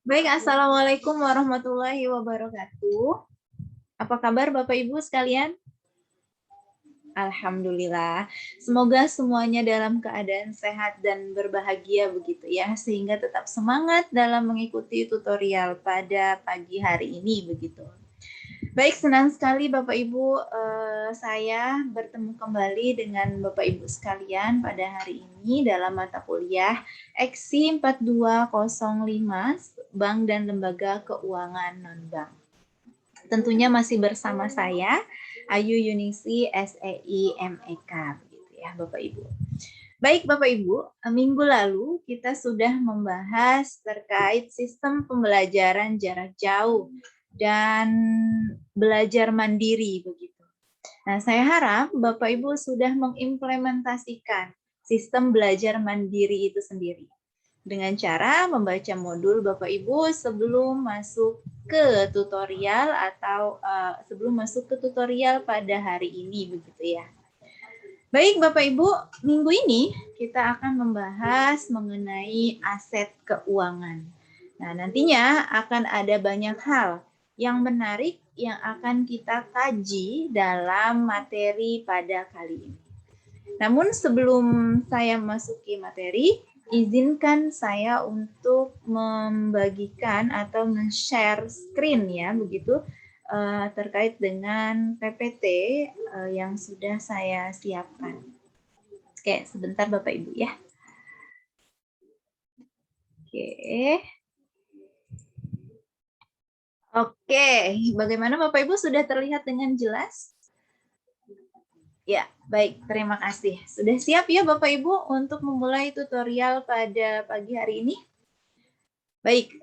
Baik, Assalamualaikum warahmatullahi wabarakatuh. Apa kabar Bapak Ibu sekalian? Alhamdulillah. Semoga semuanya dalam keadaan sehat dan berbahagia begitu ya, sehingga tetap semangat dalam mengikuti tutorial pada pagi hari ini begitu. Baik, senang sekali Bapak Ibu, saya bertemu kembali dengan Bapak Ibu sekalian pada hari ini dalam mata kuliah Eksi 4205 Bank dan Lembaga Keuangan Non-Bank. Tentunya masih bersama saya, Ayu Yunisi, SEI MEK, begitu ya Bapak Ibu. Baik Bapak Ibu, minggu lalu kita sudah membahas terkait sistem pembelajaran jarak jauh dan belajar mandiri begitu. Nah, saya harap Bapak Ibu sudah mengimplementasikan sistem belajar mandiri itu sendiri dengan cara membaca modul Bapak Ibu sebelum masuk ke tutorial atau sebelum masuk ke tutorial pada hari ini begitu ya. Baik Bapak Ibu, minggu ini kita akan membahas mengenai aset keuangan. Nah, nantinya akan ada banyak hal yang menarik yang akan kita kaji dalam materi pada kali ini. Namun sebelum saya masuki materi, izinkan saya untuk membagikan atau men-share screen ya, begitu terkait dengan PPT yang sudah saya siapkan. Oke, sebentar Bapak Ibu ya. Oke, bagaimana Bapak Ibu sudah terlihat dengan jelas? Ya, baik, terima kasih. Sudah siap ya Bapak Ibu untuk memulai tutorial pada pagi hari ini? Baik,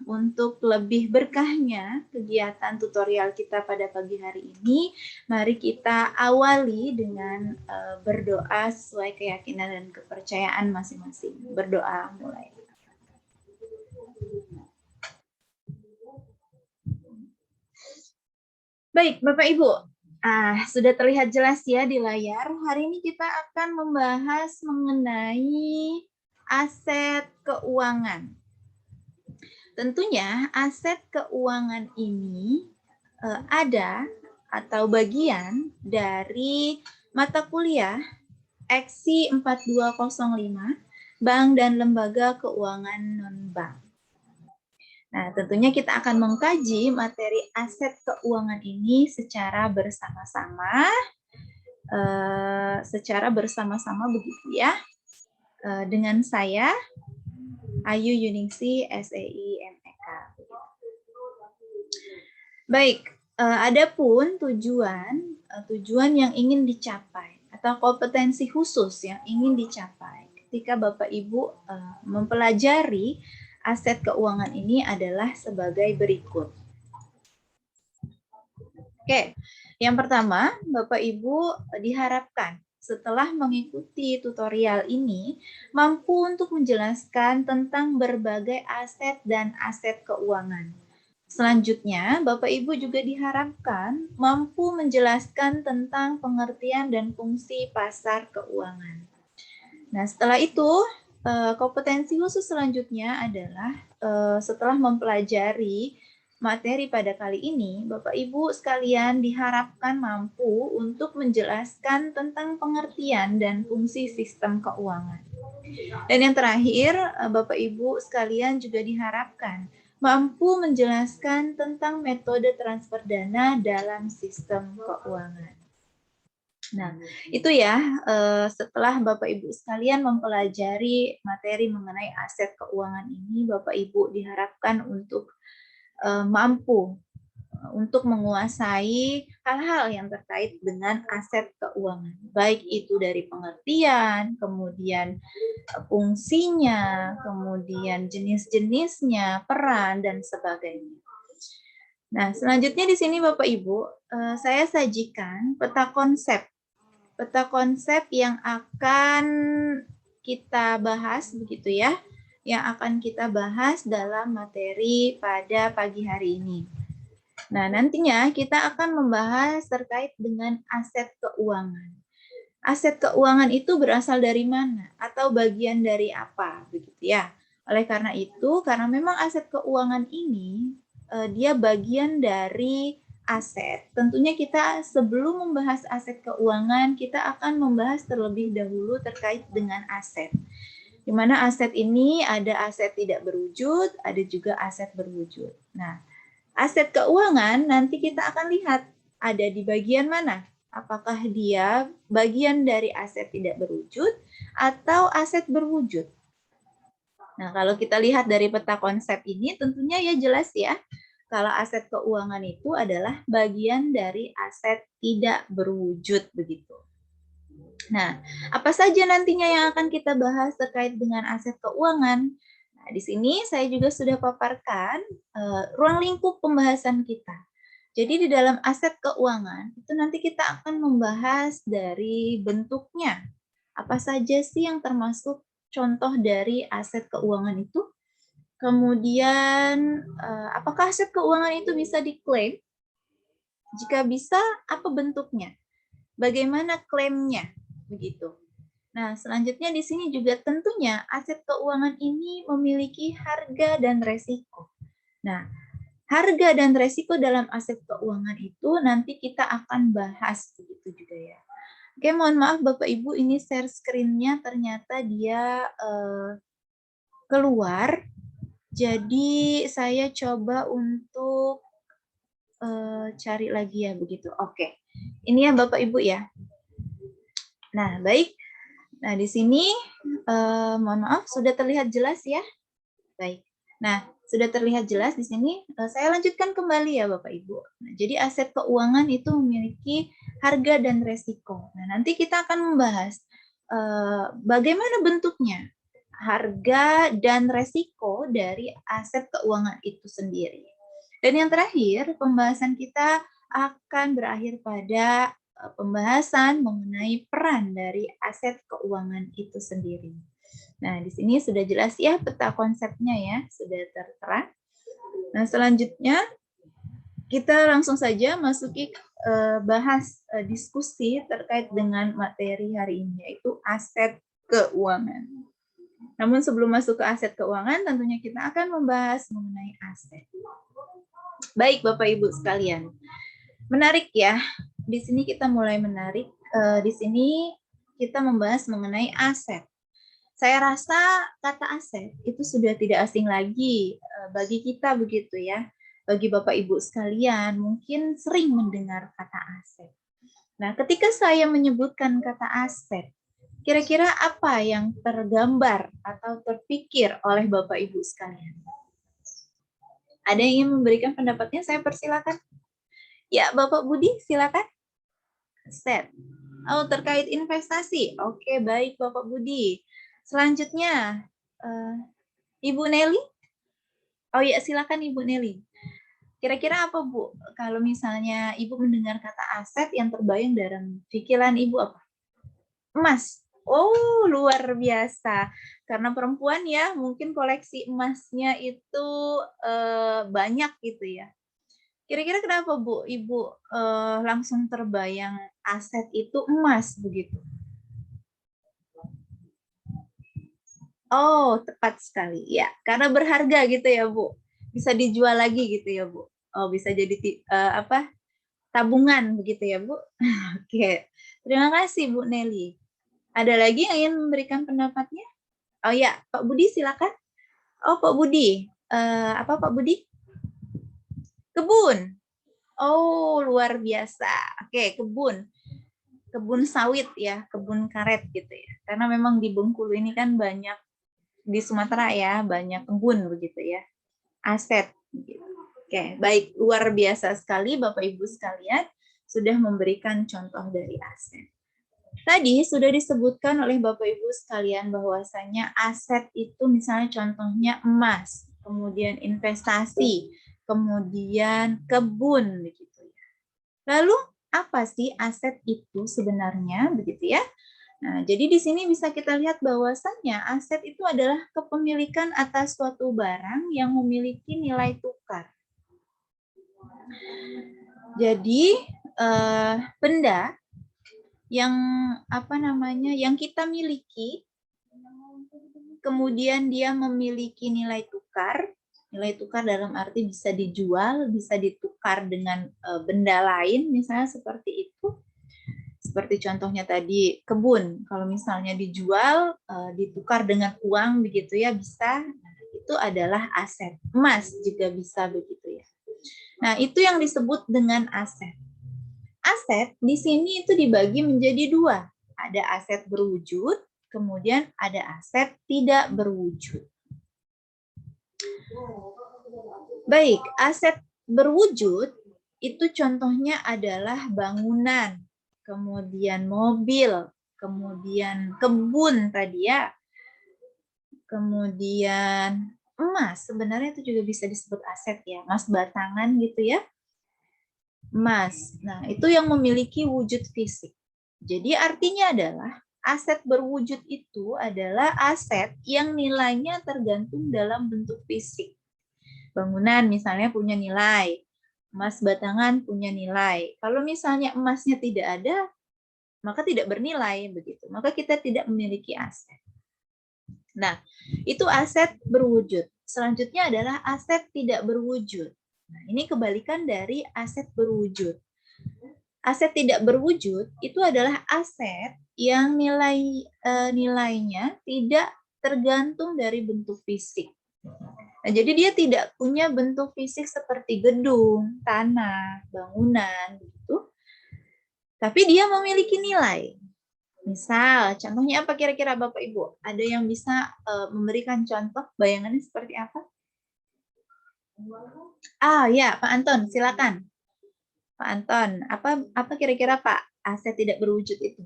untuk lebih berkahnya kegiatan tutorial kita pada pagi hari ini, mari kita awali dengan berdoa sesuai keyakinan dan kepercayaan masing-masing. Berdoa mulai. Baik, Bapak Ibu, sudah terlihat jelas ya di layar. Hari ini kita akan membahas mengenai aset keuangan. Tentunya aset keuangan ini ada atau bagian dari mata kuliah Eksi 4205 Bank dan Lembaga Keuangan Non-Bank. Nah, tentunya kita akan mengkaji materi aset keuangan ini secara bersama-sama begitu ya. Dengan saya Ayu Yunisi, SEI MEK. Baik, adapun tujuan yang ingin dicapai atau kompetensi khusus yang ingin dicapai ketika Bapak Ibu mempelajari aset keuangan ini adalah sebagai berikut. Oke, yang pertama, Bapak Ibu diharapkan setelah mengikuti tutorial ini mampu untuk menjelaskan tentang berbagai aset dan aset keuangan. Selanjutnya, Bapak Ibu juga diharapkan mampu menjelaskan tentang pengertian dan fungsi pasar keuangan. Nah, setelah itu, kompetensi khusus selanjutnya adalah setelah mempelajari materi pada kali ini, Bapak Ibu sekalian diharapkan mampu untuk menjelaskan tentang pengertian dan fungsi sistem keuangan. Dan yang terakhir, Bapak Ibu sekalian juga diharapkan mampu menjelaskan tentang metode transfer dana dalam sistem keuangan. Nah, itu ya, setelah Bapak Ibu sekalian mempelajari materi mengenai aset keuangan ini, Bapak Ibu diharapkan untuk mampu untuk menguasai hal-hal yang terkait dengan aset keuangan, baik itu dari pengertian, kemudian fungsinya, kemudian jenis-jenisnya, peran, dan sebagainya. Nah, selanjutnya di sini Bapak Ibu, saya sajikan peta konsep yang akan kita bahas begitu ya, yang akan kita bahas dalam materi pada pagi hari ini. Nah, nantinya kita akan membahas terkait dengan aset keuangan. Aset keuangan itu berasal dari mana atau bagian dari apa begitu ya. Oleh karena itu, karena memang aset keuangan ini dia bagian dari aset. Tentunya kita sebelum membahas aset keuangan, kita akan membahas terlebih dahulu terkait dengan aset. Di mana aset ini ada aset tidak berwujud, ada juga aset berwujud. Nah, aset keuangan nanti kita akan lihat ada di bagian mana. Apakah dia bagian dari aset tidak berwujud atau aset berwujud. Nah, kalau kita lihat dari peta konsep ini, tentunya ya jelas ya, kalau aset keuangan itu adalah bagian dari aset tidak berwujud begitu. Nah, apa saja nantinya yang akan kita bahas terkait dengan aset keuangan? Nah, di sini saya juga sudah paparkan ruang lingkup pembahasan kita. Jadi di dalam aset keuangan itu nanti kita akan membahas dari bentuknya. Apa saja sih yang termasuk contoh dari aset keuangan itu? Kemudian, apakah aset keuangan itu bisa diklaim? Jika bisa, apa bentuknya? Bagaimana klaimnya? Begitu. Nah, selanjutnya di sini juga tentunya aset keuangan ini memiliki harga dan resiko. Nah, harga dan resiko dalam aset keuangan itu nanti kita akan bahas begitu juga ya. Oke, mohon maaf Bapak Ibu, ini share screen-nya ternyata dia keluar. Jadi saya coba untuk cari lagi ya begitu. Oke. Ini ya Bapak Ibu ya. Nah, baik. Nah, di sini mohon maaf sudah terlihat jelas ya. Baik. Nah, sudah terlihat jelas di sini. Saya lanjutkan kembali ya Bapak Ibu. Nah, jadi aset keuangan itu memiliki harga dan resiko. Nah, nanti kita akan membahas bagaimana bentuknya, harga dan resiko dari aset keuangan itu sendiri. Dan yang terakhir, pembahasan kita akan berakhir pada pembahasan mengenai peran dari aset keuangan itu sendiri. Nah, di sini sudah jelas ya peta konsepnya ya, sudah tertera. Nah, selanjutnya kita langsung saja masuki bahas diskusi terkait dengan materi hari ini, yaitu aset keuangan. Namun sebelum masuk ke aset keuangan, tentunya kita akan membahas mengenai aset. Baik, Bapak Ibu sekalian. Menarik ya. Di sini kita mulai menarik. Di sini kita membahas mengenai aset. Saya rasa kata aset itu sudah tidak asing lagi bagi kita begitu ya. Bagi Bapak Ibu sekalian mungkin sering mendengar kata aset. Nah, ketika saya menyebutkan kata aset, kira-kira apa yang tergambar atau terpikir oleh Bapak Ibu sekalian? Ada yang ingin memberikan pendapatnya? Saya persilakan. Ya, Bapak Budi, silakan. Aset. Oh, terkait investasi. Oke, baik Bapak Budi. Selanjutnya, Ibu Nelly. Oh ya, silakan Ibu Nelly. Kira-kira apa Bu? Kalau misalnya Ibu mendengar kata aset, yang terbayang dalam pikiran Ibu apa? Emas. Oh, luar biasa. Karena perempuan ya, mungkin koleksi emasnya itu banyak gitu ya. Kira-kira kenapa Bu? Ibu langsung terbayang aset itu emas begitu? Oh, tepat sekali. Ya, karena berharga gitu ya, Bu. Bisa dijual lagi gitu ya, Bu. Oh, bisa jadi apa? Tabungan begitu ya, Bu. Oke. Terima kasih, Bu Nelly. Ada lagi yang ingin memberikan pendapatnya? Oh ya, Pak Budi silakan. Oh, Pak Budi. Apa Pak Budi? Kebun. Oh, luar biasa. Oke, kebun. Kebun sawit ya, kebun karet gitu ya. Karena memang di Bengkulu ini kan banyak, di Sumatera ya, banyak kebun begitu ya. Aset. Oke, baik, luar biasa sekali Bapak Ibu sekalian sudah memberikan contoh dari aset. Tadi sudah disebutkan oleh Bapak Ibu sekalian bahwasanya aset itu misalnya contohnya emas, kemudian investasi, kemudian kebun begitu ya. Lalu apa sih aset itu sebenarnya begitu ya? Nah, jadi di sini bisa kita lihat bahwasannya aset itu adalah kepemilikan atas suatu barang yang memiliki nilai tukar. Jadi benda yang apa namanya yang kita miliki kemudian dia memiliki nilai tukar. Nilai tukar dalam arti bisa dijual, bisa ditukar dengan benda lain, misalnya seperti itu. Seperti contohnya tadi kebun, kalau misalnya dijual, ditukar dengan uang begitu ya, bisa. Nah, itu adalah aset. Emas juga bisa begitu ya. Nah, itu yang disebut dengan aset. Aset di sini itu dibagi menjadi dua. Ada aset berwujud, kemudian ada aset tidak berwujud. Baik, aset berwujud itu contohnya adalah bangunan, kemudian mobil, kemudian kebun tadi ya, kemudian emas. Sebenarnya itu juga bisa disebut aset ya, emas batangan gitu ya. Emas. Nah, itu yang memiliki wujud fisik. Jadi artinya adalah aset berwujud itu adalah aset yang nilainya tergantung dalam bentuk fisik. Bangunan misalnya punya nilai, emas batangan punya nilai. Kalau misalnya emasnya tidak ada, maka tidak bernilai begitu. Maka kita tidak memiliki aset. Nah, itu aset berwujud. Selanjutnya adalah aset tidak berwujud. Nah, ini kebalikan dari aset berwujud. Aset tidak berwujud itu adalah aset yang nilainya tidak tergantung dari bentuk fisik. Nah, jadi dia tidak punya bentuk fisik seperti gedung, tanah, bangunan, gitu. Tapi dia memiliki nilai. Misal, contohnya apa kira-kira Bapak Ibu? Ada yang bisa memberikan contoh, bayangannya seperti apa? Ah ya, Pak Anton, silakan. Pak Anton, apa kira-kira Pak aset tidak berwujud itu?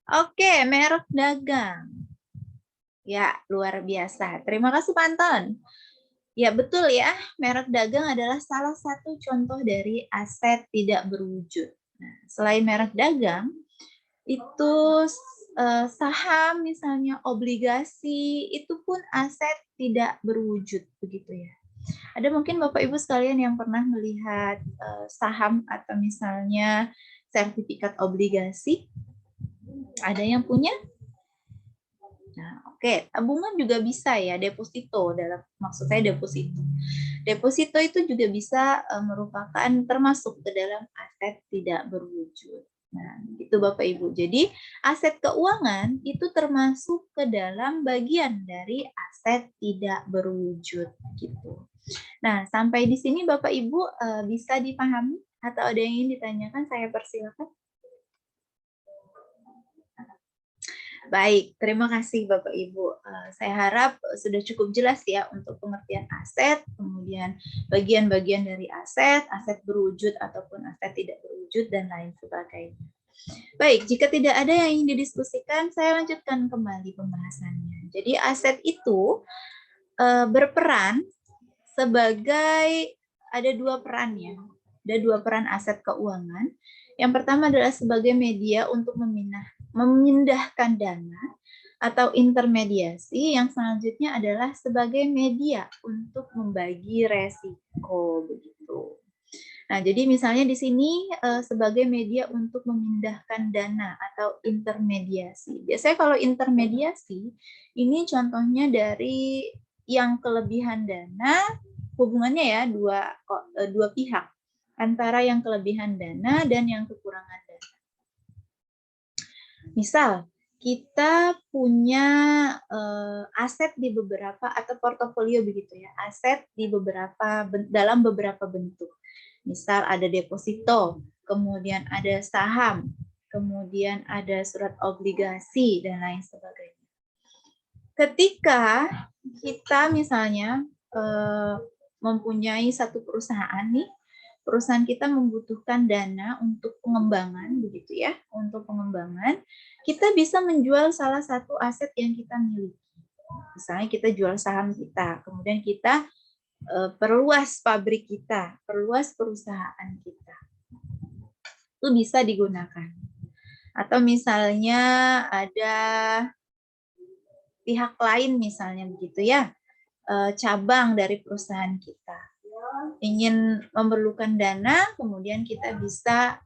Oke, merek dagang. Ya, luar biasa. Terima kasih Pak Anton. Ya, betul ya. Merek dagang adalah salah satu contoh dari aset tidak berwujud. Nah, selain merek dagang, itu saham misalnya, obligasi, itu pun aset tidak berwujud begitu ya. Ada mungkin Bapak Ibu sekalian yang pernah melihat saham atau misalnya sertifikat obligasi? Ada yang punya? Nah, oke, tabungan juga bisa ya, deposito maksud saya deposito. Deposito itu juga bisa merupakan termasuk ke dalam aset tidak berwujud. Nah, itu Bapak Ibu. Jadi, aset keuangan itu termasuk ke dalam bagian dari aset tidak berwujud gitu. Nah, sampai di sini Bapak Ibu bisa dipahami atau ada yang ingin ditanyakan, saya persilakan. Baik, terima kasih Bapak Ibu. Saya harap sudah cukup jelas ya untuk pengertian aset, kemudian bagian-bagian dari aset, aset berwujud ataupun aset tidak berwujud, dan lain sebagainya. Baik, jika tidak ada yang ingin didiskusikan, saya lanjutkan kembali pembahasannya. Jadi aset itu berperan sebagai, ada dua peran ya, ada dua peran aset keuangan. Yang pertama adalah sebagai media untuk memindahkan dana atau intermediasi, yang selanjutnya adalah sebagai media untuk membagi resiko begitu. Nah, jadi misalnya di sini sebagai media untuk memindahkan dana atau intermediasi. Biasanya kalau intermediasi ini contohnya dari yang kelebihan dana, hubungannya ya dua pihak, antara yang kelebihan dana dan yang kekurangan dana. Misal kita punya aset di beberapa atau portofolio begitu ya, aset di dalam beberapa bentuk. Misal ada deposito, kemudian ada saham, kemudian ada surat obligasi dan lain sebagainya. Ketika kita misalnya mempunyai satu perusahaan nih, perusahaan kita membutuhkan dana untuk pengembangan begitu ya, untuk pengembangan, kita bisa menjual salah satu aset yang kita miliki. Misalnya kita jual saham kita, kemudian kita perluas pabrik kita, perluas perusahaan kita. Itu bisa digunakan. Atau misalnya ada pihak lain misalnya begitu ya, cabang dari perusahaan kita ingin memerlukan dana, kemudian kita bisa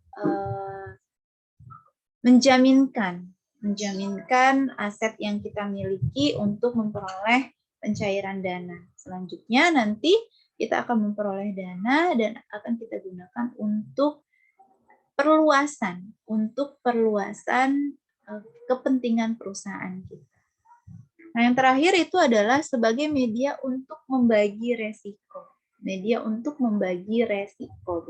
menjaminkan menjaminkan aset yang kita miliki untuk memperoleh pencairan dana. Selanjutnya nanti kita akan memperoleh dana dan akan kita gunakan untuk perluasan kepentingan perusahaan kita. Nah, yang terakhir itu adalah sebagai media untuk membagi resiko. Media untuk membagi resiko.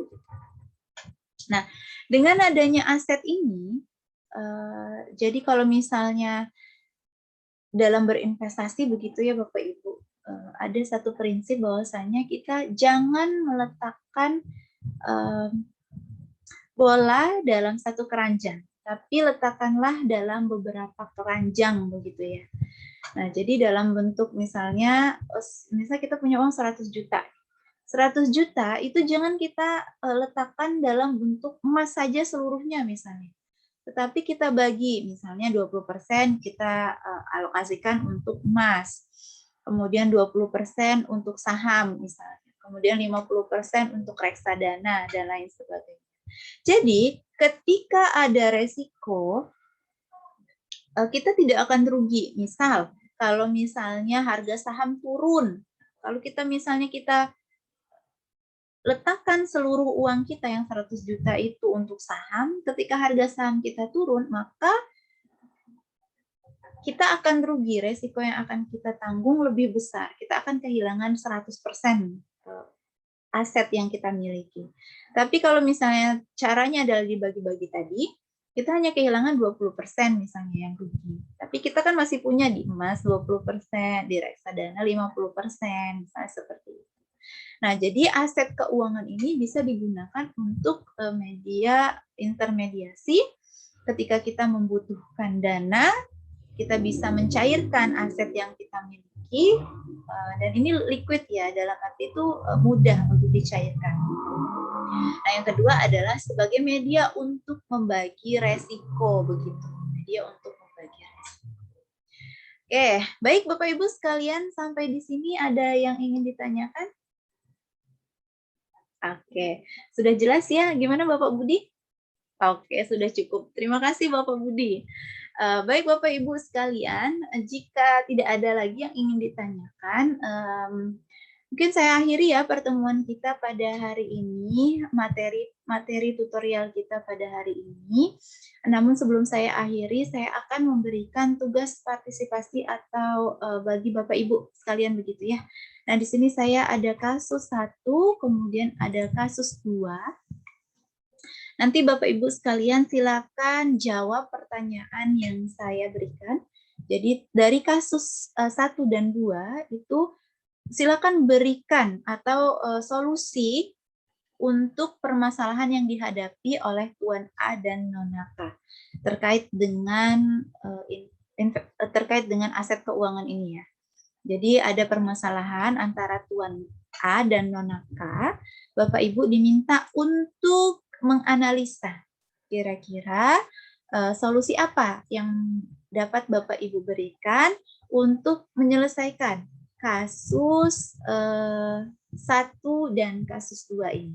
Nah, dengan adanya aset ini, jadi kalau misalnya dalam berinvestasi begitu ya Bapak Ibu, ada satu prinsip bahwasanya kita jangan meletakkan bola dalam satu keranjang, tapi letakkanlah dalam beberapa keranjang begitu ya. Nah, jadi dalam bentuk misalnya kita punya uang 100 juta. 100 juta itu jangan kita letakkan dalam bentuk emas saja seluruhnya misalnya. Tetapi kita bagi, misalnya 20% kita alokasikan untuk emas. Kemudian 20% untuk saham misalnya. Kemudian 50% untuk reksadana dan lain sebagainya. Jadi, ketika ada resiko, kita tidak akan rugi. Misal, kalau misalnya harga saham turun, kalau kita letakkan seluruh uang kita yang 100 juta itu untuk saham, ketika harga saham kita turun, maka kita akan rugi, resiko yang akan kita tanggung lebih besar. Kita akan kehilangan 100% aset yang kita miliki. Tapi kalau misalnya caranya adalah dibagi-bagi tadi, kita hanya kehilangan 20% misalnya yang rugi. Tapi kita kan masih punya di emas 20%, di reksadana 50%, misalnya seperti itu. Nah, jadi aset keuangan ini bisa digunakan untuk media intermediasi ketika kita membutuhkan dana, kita bisa mencairkan aset yang kita miliki, dan ini liquid ya, dalam arti itu mudah untuk dicairkan. Nah, yang kedua adalah sebagai media untuk membagi resiko, begitu. Media untuk membagi resiko. Oke, baik Bapak Ibu sekalian, sampai di sini ada yang ingin ditanyakan? Oke, sudah jelas ya? Gimana Bapak Budi? Oke, sudah cukup. Terima kasih Bapak Budi. Baik Bapak Ibu sekalian, jika tidak ada lagi yang ingin ditanyakan, mungkin saya akhiri ya pertemuan kita pada hari ini, materi tutorial kita pada hari ini. Namun sebelum saya akhiri, saya akan memberikan tugas partisipasi atau bagi Bapak Ibu sekalian begitu ya. Nah, di sini saya ada kasus 1, kemudian ada kasus 2. Nanti Bapak Ibu sekalian silakan jawab pertanyaan yang saya berikan. Jadi dari kasus 1 dan 2 itu silakan berikan atau solusi untuk permasalahan yang dihadapi oleh Tuan A dan Nona K terkait dengan aset keuangan ini ya. Jadi ada permasalahan antara Tuan A dan Nona K. Bapak Ibu diminta untuk menganalisa kira-kira solusi apa yang dapat Bapak Ibu berikan untuk menyelesaikan kasus 1 dan kasus 2 ini.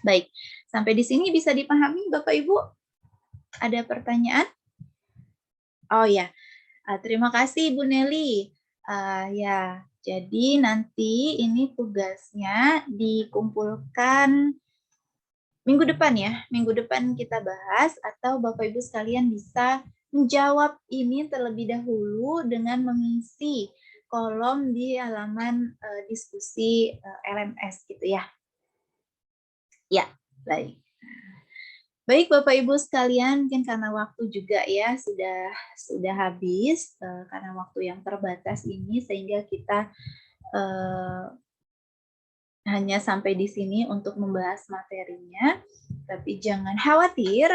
Baik, sampai di sini bisa dipahami Bapak Ibu? Ada pertanyaan? Oh ya, terima kasih Bu Nelly. Ya, jadi nanti ini tugasnya dikumpulkan minggu depan ya. Minggu depan kita bahas atau Bapak Ibu sekalian bisa menjawab ini terlebih dahulu dengan mengisi kolom di halaman diskusi LMS gitu ya. Ya, baik. Baik Bapak Ibu sekalian, mungkin karena waktu juga ya sudah habis karena waktu yang terbatas ini sehingga kita hanya sampai di sini untuk membahas materinya. Tapi jangan khawatir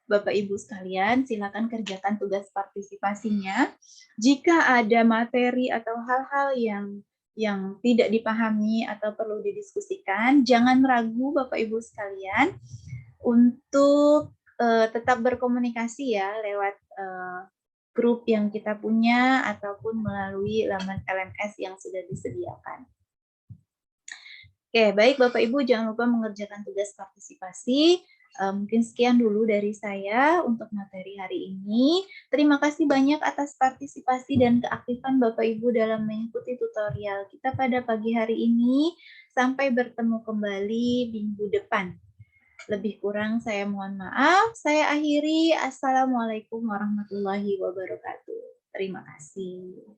Bapak Ibu sekalian, silakan kerjakan tugas partisipasinya. Jika ada materi atau hal-hal yang tidak dipahami atau perlu didiskusikan, jangan ragu Bapak Ibu sekalian untuk tetap berkomunikasi ya lewat grup yang kita punya ataupun melalui laman LMS yang sudah disediakan. Oke, baik Bapak Ibu jangan lupa mengerjakan tugas partisipasi. Mungkin sekian dulu dari saya untuk materi hari ini. Terima kasih banyak atas partisipasi dan keaktifan Bapak Ibu dalam mengikuti tutorial kita pada pagi hari ini. Sampai bertemu kembali minggu depan. Lebih kurang saya mohon maaf. Saya akhiri. Assalamualaikum warahmatullahi wabarakatuh. Terima kasih.